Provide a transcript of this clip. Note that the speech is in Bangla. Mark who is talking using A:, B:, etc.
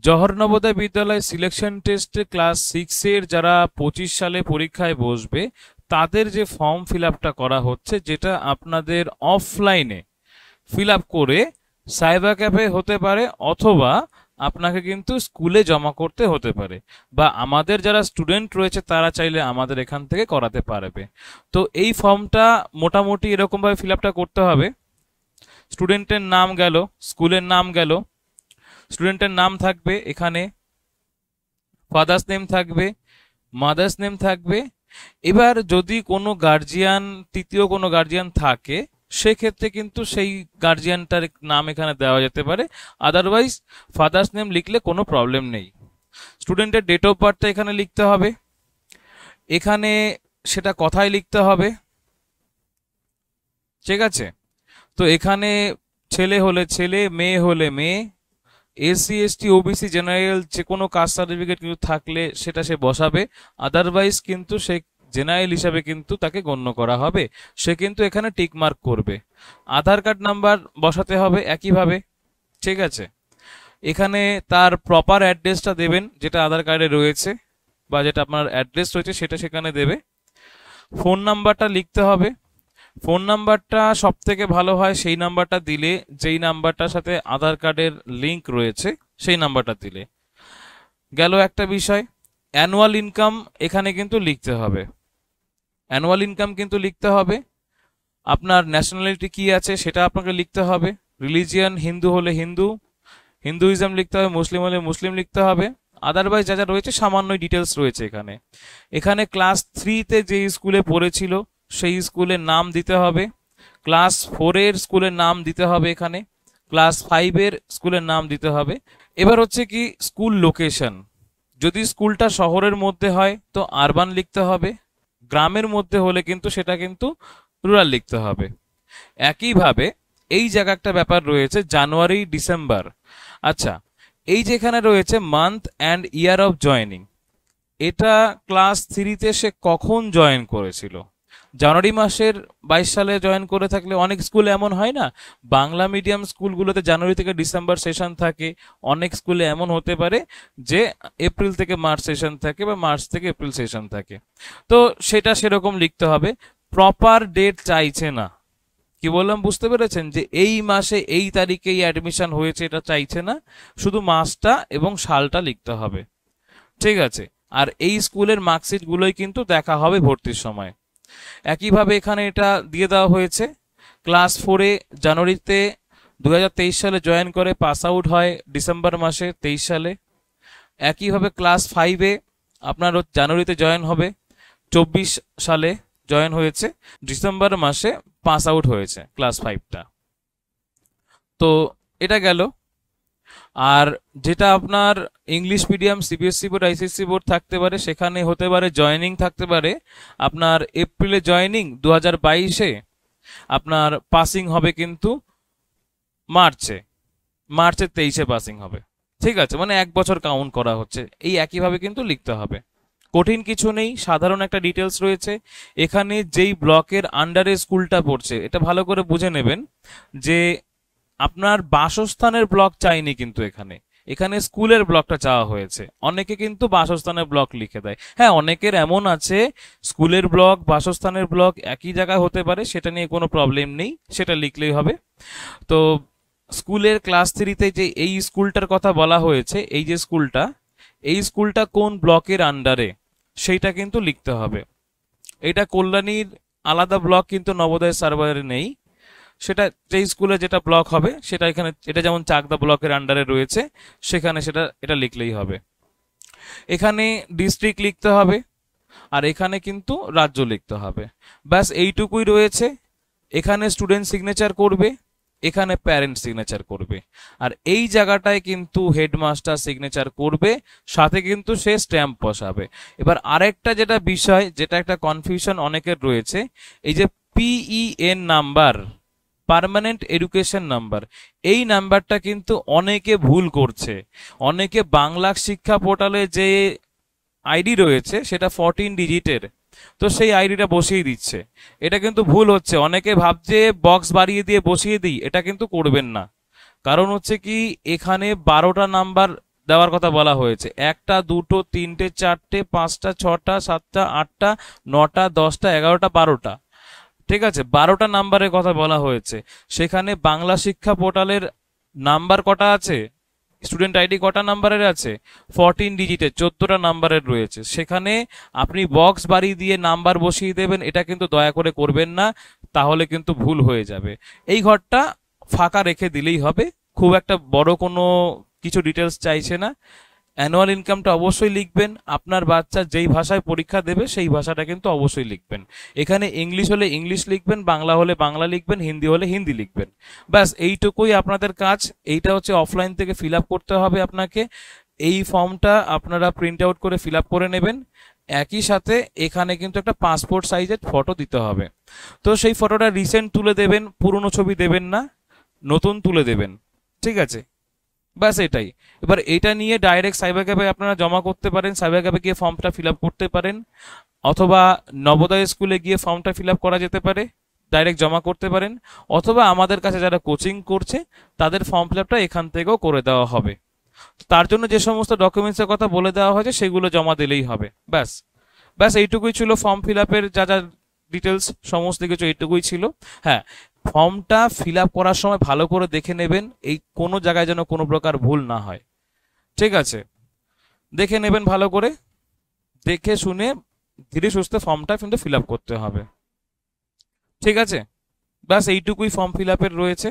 A: জওহর নবোদয় বিদ্যালয় সিলেকশন টেস্টে ক্লাস 6-এর যারা 25 সালে পরীক্ষায় বসবে তাদের যে ফর্ম ফিল আপটা করা হচ্ছে, যেটা আপনাদের অফলাইনে ফিল আপ করে সাইবার ক্যাফে হতে পারে, অথবা আপনাকে কিন্তু স্কুলে জমা করতে হতে পারে, বা আমাদের যারা স্টুডেন্ট রয়েছে তারা চাইলে আমাদের এখান থেকে করাতে পারবে। তো এই ফর্মটা মোটামুটি এরকম ভাবে ফিল আপটা করতে হবে। স্টুডেন্টের নাম গেল, স্কুলের নাম গেল, স্টুডেন্টের নাম থাকবে, এখানে ফাদার্স নেম থাকবে, মাদার্স নেম থাকবে। এবার যদি কোনো গার্জিয়ান, তৃতীয় কোনো গার্জিয়ান থাকে, সেক্ষেত্রে কিন্তু সেই গার্জিয়ানটার নাম এখানে দেওয়া যেতে পারে, আদারওয়াইজ ফাদার্স নেম লিখলে কোনো প্রবলেম নেই। স্টুডেন্টের ডেট অফ বার্থটা এখানে লিখতে হবে। এখানে সেটা কথায় লিখতে হবে, ঠিক আছে? তো এখানে ছেলে হলে ছেলে, মেয়ে হলে মেয়ে, এসসি এসটি ওবিসি জেনারেল যে কোনো কাস্ট সার্টিফিকেট কিন্তু থাকলে সেটা সে বসাবে, আদারওয়াইজ কিন্তু সে জেনারেল হিসাবে কিন্তু তাকে গণ্য করা হবে, সে কিন্তু এখানে টিক মার্ক করবে। আধার কার্ড নাম্বার বসাতে হবে একইভাবে, ঠিক আছে? এখানে তার প্রপার অ্যাড্রেসটা দেবেন, যেটা আধার কার্ডে রয়েছে বা যেটা আপনার অ্যাড্রেস রয়েছে সেটা সেখানে দেবে। ফোন নাম্বারটা লিখতে হবে। ফোন নাম্বারটা সব থেকে ভালো হয় সেই নাম্বারটা দিলে, যেই নাম্বারটার সাথে আধার কার্ডের লিংক রয়েছে সেই নাম্বারটা দিলে। গেল একটা বিষয়, অ্যানুয়াল ইনকাম এখানে কিন্তু লিখতে হবে। অ্যানুয়াল ইনকাম কিন্তু লিখতে হবে। আপনার ন্যাশনালিটি কি আছে সেটা আপনাকে লিখতে হবে। রিলিজিয়ান হিন্দু হলে হিন্দু, হিন্দুইজম লিখতে হবে, মুসলিম হলে মুসলিম লিখতে হবে। আদারওয়াইজ যা যা রয়েছে সামান্য ডিটেলস রয়েছে এখানে। এখানে ক্লাস 3-তে যে স্কুলে পড়েছিল সেই স্কুলের নাম দিতে হবে, ক্লাস 4-এর স্কুলের নাম দিতে হবে, এখানে ক্লাস 5-এর স্কুলের নাম দিতে হবে। এবার হচ্ছে কি স্কুল লোকেশন, যদি স্কুলটা শহরের মধ্যে হয় তো আরবান লিখতে হবে, গ্রামের মধ্যে হলে কিন্তু সেটা কিন্তু রুরাল লিখতে হবে। একইভাবে এই জায়গা একটা ব্যাপার রয়েছে, জানুয়ারি ডিসেম্বর। আচ্ছা, এই যেখানে রয়েছে month and year of joining, এটা ক্লাস 3-তে সে কখন জয়েন করেছিল। জানুয়ারি মাসের 22 সালে জয়েন করে থাকলে, অনেক স্কুলে এমন হয় না, বাংলা মিডিয়াম স্কুলগুলোতে জানুয়ারি থেকে ডিসেম্বর সেশন থাকে, অনেক স্কুলে এমন হতে পারে যে এপ্রিল থেকে মার্চ সেশন থাকে বা মার্চ থেকে এপ্রিল সেশন থাকে। তো সেটা সেরকম লিখতে হবে। প্রপার ডেট চাইছে না, কি বললাম বুঝতে পেরেছেন, যে এই মাসে এই তারিখে এই অ্যাডমিশন হয়েছে এটা চাইছে না, শুধু মাসটা এবং সালটা লিখতে হবে, ঠিক আছে? আর এই স্কুলের মার্কশিট গুলোই কিন্তু দেখা হবে ভর্তির সময়। একইভাবে এখানে এটা দিয়ে দেওয়া হয়েছে, ক্লাস 4-এ জানুয়ারিতে 2023 সালে জয়েন করে পাস আউট হয় ডিসেম্বর মাসে 23 সালে। একইভাবে ক্লাস 5-এ আপনার জানুয়ারিতে জয়েন হবে, 24 সালে জয়েন হয়েছে, ডিসেম্বর মাসে পাস আউট হয়েছে ক্লাস 5টা। তো এটা গেল। আর যেটা আপনার English medium CBSE board ICSE board থাকতে পারে, সেখানে হতে পারে জয়েনিং থাকতে পারে আপনার এপ্রিলে জয়েনিং 2022-এ, আপনার পাসিং হবে কিন্তু মার্চে, মার্চের 23-এ পাসিং হবে, ঠিক আছে? মানে 1 বছর কাউন্ট করা হচ্ছে। এই একইভাবে কিন্তু লিখতে হবে, কঠিন কিছু নেই, সাধারণ একটা ডিটেলস রয়েছে। এখানে যেই ব্লকের আন্ডারে স্কুলটা পড়ছে এটা ভালো করে বুঝে নেবেন, যে আপনার বাসস্থানের ব্লক চাইনি কিন্তু এখানে, এখানে স্কুলের ব্লকটা চাওয়া হয়েছে। অনেকে কিন্তু বাসস্থানের ব্লক লিখে দেয়, হ্যাঁ অনেকের এমন আছে স্কুলের ব্লক বাসস্থানের ব্লক একই জায়গায় হতে পারে, সেটা নিয়ে কোনো প্রবলেম নেই, সেটা লিখলেই হবে। তো স্কুলের ক্লাস 3-তে যে এই স্কুলটার কথা বলা হয়েছে, এই যে স্কুলটা, এই স্কুলটা কোন ব্লকের আন্ডারে সেইটা কিন্তু লিখতে হবে। এটা কল্যাণীর আলাদা ব্লক কিন্তু নবোদয় সার্ভারে নেই, সেটা যেই স্কুলে যেটা ব্লক হবে সেটা এখানে, এটা যেমন চাকদা ব্লকের আন্ডারে রয়েছে সেখানে সেটা এটা লিখলেই হবে। এখানে ডিস্ট্রিক্ট লিখতে হবে, আর এখানে কিন্তু রাজ্য লিখতে হবে, ব্যাস এইটুকুই রয়েছে। এখানে স্টুডেন্ট সিগনেচার করবে, এখানে প্যারেন্ট সিগনেচার করবে, আর এই জায়গাটায় কিন্তু হেডমাস্টার সিগনেচার করবে, সাথে কিন্তু সে স্ট্যাম্প বসাবে। এবার আরেকটা যেটা বিষয়, যেটা একটা কনফিউশন অনেকের রয়েছে, এই যে PEN number, permanent education number, এই নাম্বারটা কিন্তু অনেকে ভুল করছে। অনেকে বাংলা শিক্ষা পোর্টালে যে আইডি রয়েছে সেটা 14 ডিজিটের, তো সেই আইডিটা বসিয়ে দিচ্ছে, এটা কিন্তু ভুল হচ্ছে। অনেকে ভাবছে বক্স বাড়িয়ে দিয়ে বসিয়ে দিই, এটা কিন্তু করবেন না। কারণ হচ্ছে কি, এখানে 12টা নাম্বার দেওয়ার কথা বলা হয়েছে। 1টা 2টো 3টে 4টে 5টা 6টা 7টা 8টা 9টা 10টা 11টা 12টা, ঠিক আছে, 12টা নাম্বারের কথা বলা হয়েছে। সেখানে বাংলা শিক্ষা পোর্টালের নাম্বার কটা আছে, স্টুডেন্ট আইডি কটা নাম্বারের আছে, 14 ডিজিটের, 14টা নাম্বারের রয়েছে। সেখানে আপনি বক্স বাড়ি দিয়ে নাম্বার বসিয়ে দেবেন, এটা কিন্তু দয়া করে করবেন না, তাহলে কিন্তু ভুল হয়ে যাবে। এই ঘরটা ফাঁকা রেখে দিলেই হবে, খুব একটা বড় কোনো কিছু ডিটেলস চাইছে না। অ্যানুয়াল ইনকামটা অবশ্যই লিখবেন, আপনার বাচ্চা যেই ভাষায় পরীক্ষা দেবে সেই ভাষাটা কিন্তু অবশ্যই লিখবেন। এখানে ইংলিশ হলে ইংলিশ লিখবেন, বাংলা হলে বাংলা লিখবেন, হিন্দি হলে হিন্দি লিখবেন। ব্যাস এইটুকুই আপনাদের কাজ। এইটা হচ্ছে অফলাইন থেকে ফিল আপ করতে হবে আপনাকে। এই ফর্মটা আপনারা প্রিন্ট আউট করে ফিল আপ করে নেবেন। একই সাথে এখানে কিন্তু একটা পাসপোর্ট সাইজের ফটো দিতে হবে। তো সেই ফটোটা রিসেন্ট তুলে দেবেন, পুরনো ছবি দেবেন না, নতুন তুলে দেবেন, ঠিক আছে? ব্যাস এটাই। এবার এটা নিয়ে ডাইরেক্ট সাইবার ক্যাফে আপনারা জমা করতে পারেন, সাইবার ক্যাফে গিয়ে ফর্মটা ফিল আপ করতে পারেন, অথবা নবোদয় স্কুলে গিয়ে ফর্মটা ফিল আপ করা যেতে পারে, ডাইরেক্ট জমা করতে পারেন, অথবা আমাদের কাছে যারা কোচিং করছে তাদের ফর্ম ফিল আপটা এখান থেকেও করে দেওয়া হবে। তার জন্য যে সমস্ত ডকুমেন্টসের কথা বলে দেওয়া হয়েছে সেগুলো জমা দিলেই হবে। ব্যাস ব্যাস এইটুকুই ছিল ফর্ম ফিল আপের যা যা ডিটেলস, সমস্ত কিছু এইটুকুই ছিল। হ্যাঁ, ফর্মটা ফিল আপ করার সময় ভালো করে দেখে নেবেন, এই কোনো জায়গায় যেন কোনো প্রকার ভুল না হয়, ঠিক আছে? দেখে নেবেন ভালো করে, দেখে শুনে ধীরে সুস্থে ফর্মটা কিন্তু ফিল আপ করতে হবে, ঠিক আছে? ব্যাস এইটুকুই ফর্ম ফিল আপের রয়েছে।